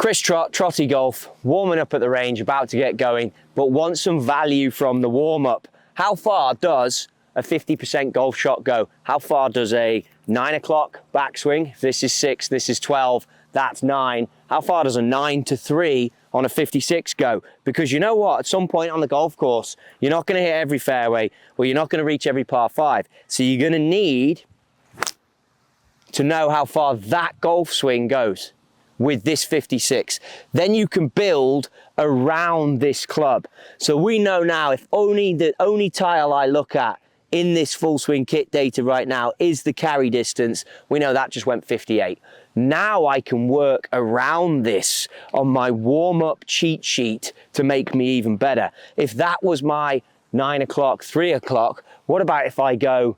Chris Trott, Trottie Golf, warming up at the range, about to get going, but want some value from the warm-up. How far does a 50% golf shot go? How far does a 9 o'clock backswing? If this is 6, this is 12, that's 9. How far does a 9 to 3 on a 56 go? Because you know what, at some point on the golf course, you're not going to hit every fairway, or you're not going to reach every par 5. So you're going to need to know how far that golf swing goes with this 56. Then you can build around this club. So we know now, if the only tile I look at in this full swing kit data right now is the carry distance, we know that just went 58. Now I can work around this on my warm-up cheat sheet to make me even better. If that was my 9 o'clock, 3 o'clock, what about if I go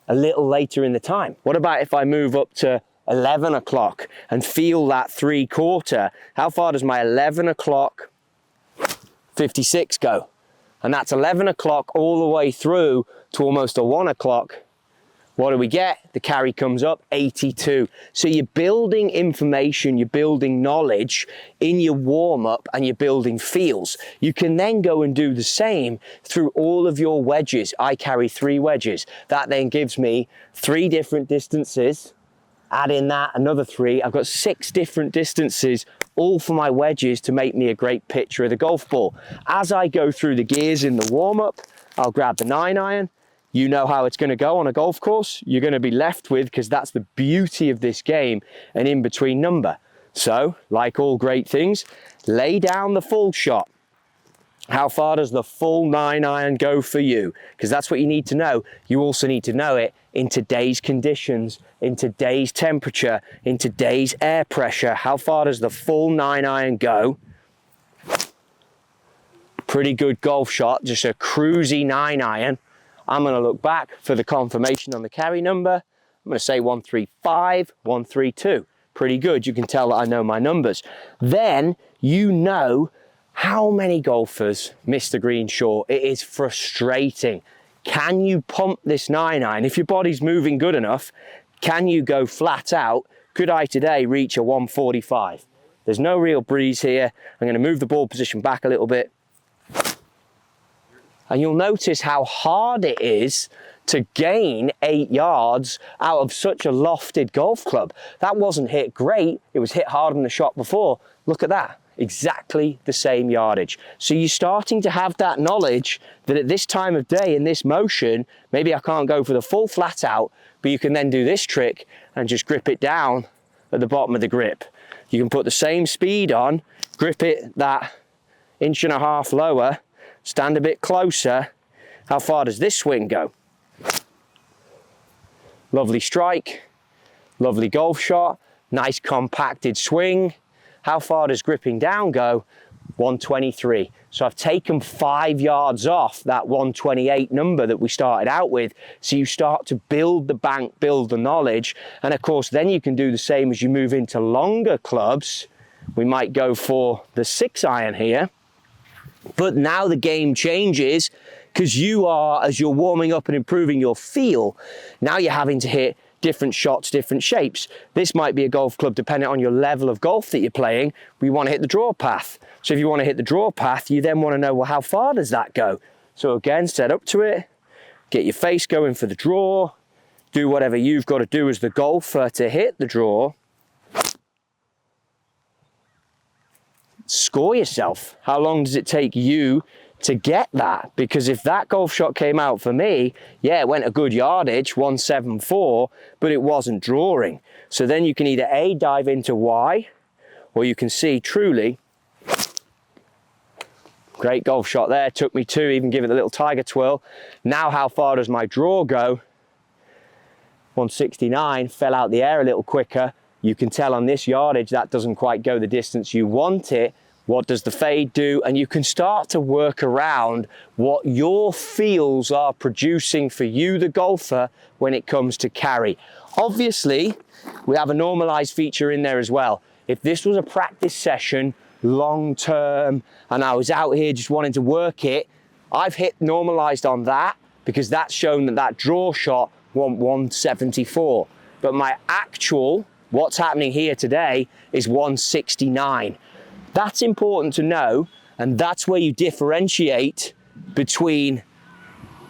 a little later in the time? What about if I move up to 11 o'clock and feel that 3/4? How far does my 11 o'clock 56 go? And that's 11 o'clock all the way through to almost a 1 o'clock. What do we get? The carry comes up 82. So you're building information, you're building knowledge in your warm-up, and you're building feels. You can then go and do the same through all of your wedges. I carry 3 wedges. That then gives me 3 different distances. Add in that another 3, I've got 6 different distances, all for my wedges to make me a great picture of the golf ball. As I go through the gears in the warm-up, I'll grab the 9-iron. You know how it's going to go on a golf course. You're going to be left with, because that's the beauty of this game, an in-between number. So, like all great things, lay down the full shot. How far does the full 9-iron go for you? Because that's what you need to know. You also need to know it in today's conditions, in today's temperature, in today's air pressure. How far does the full 9-iron go? Pretty good golf shot, just a cruisy 9-iron. I'm going to look back for the confirmation on the carry number. I'm going to say 135, 132. Pretty good. You can tell that I know my numbers. Then you know how many golfers miss the green short. It is frustrating. Can you pump this 9-iron? If your body's moving good enough, can you go flat out? Could I today reach a 145? There's no real breeze here. I'm going to move the ball position back a little bit. And you'll notice how hard it is to gain 8 yards out of such a lofted golf club. That wasn't hit great. It was hit harder than the shot before. Look at that. Exactly the same yardage. So you're starting to have that knowledge that at this time of day, in this motion, maybe I can't go for the full flat out, but you can then do this trick and just grip it down at the bottom of the grip. You can put the same speed on, grip it that 1.5 inches lower, stand a bit closer. How far does this swing go? Lovely strike, lovely golf shot, nice compacted swing. How far does gripping down go? 123. So I've taken 5 yards off that 128 number that we started out with. So you start to build the bank, build the knowledge. And of course, then you can do the same as you move into longer clubs. We might go for the 6-iron here. But now the game changes, because you are, as you're warming up and improving your feel, now you're having to hit different shots, different shapes. This might be a golf club, depending on your level of golf that you're playing. We want to hit the draw path. So if you want to hit the draw path, you then want to know, well, how far does that go? So again, set up to it, get your face going for the draw, do whatever you've got to do as the golfer to hit the draw. Score yourself. How long does it take you to get that? Because if that golf shot came out for me, yeah, it went a good yardage, 174, but it wasn't drawing. So then you can either A, dive into why, or you can see truly, great golf shot there, took me 2, even give it a little tiger twirl. Now how far does my draw go? 169, fell out the air a little quicker. You can tell on this yardage that doesn't quite go the distance you want it. What does the fade do? And you can start to work around what your feels are producing for you, the golfer, when it comes to carry. Obviously, we have a normalized feature in there as well. If this was a practice session, long term, and I was out here just wanting to work it, I've hit normalized on that, because that's shown that that draw shot went 174. But my actual What's happening here today is 169. That's important to know, and that's where you differentiate between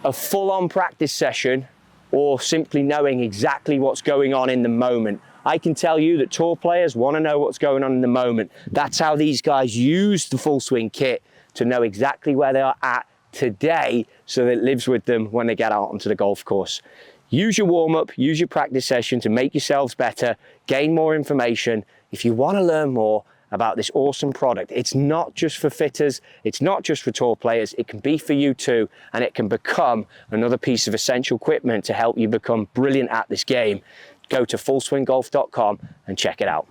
a full-on practice session or simply knowing exactly what's going on in the moment. I can tell you that tour players want to know what's going on in the moment. That's how these guys use the full swing kit, to know exactly where they are at today, so that it lives with them when they get out onto the golf course. Use your warm-up, use your practice session to make yourselves better, gain more information. If you want to learn more about this awesome product, it's not just for fitters, it's not just for tour players, it can be for you too, and it can become another piece of essential equipment to help you become brilliant at this game. Go to fullswinggolf.com and check it out.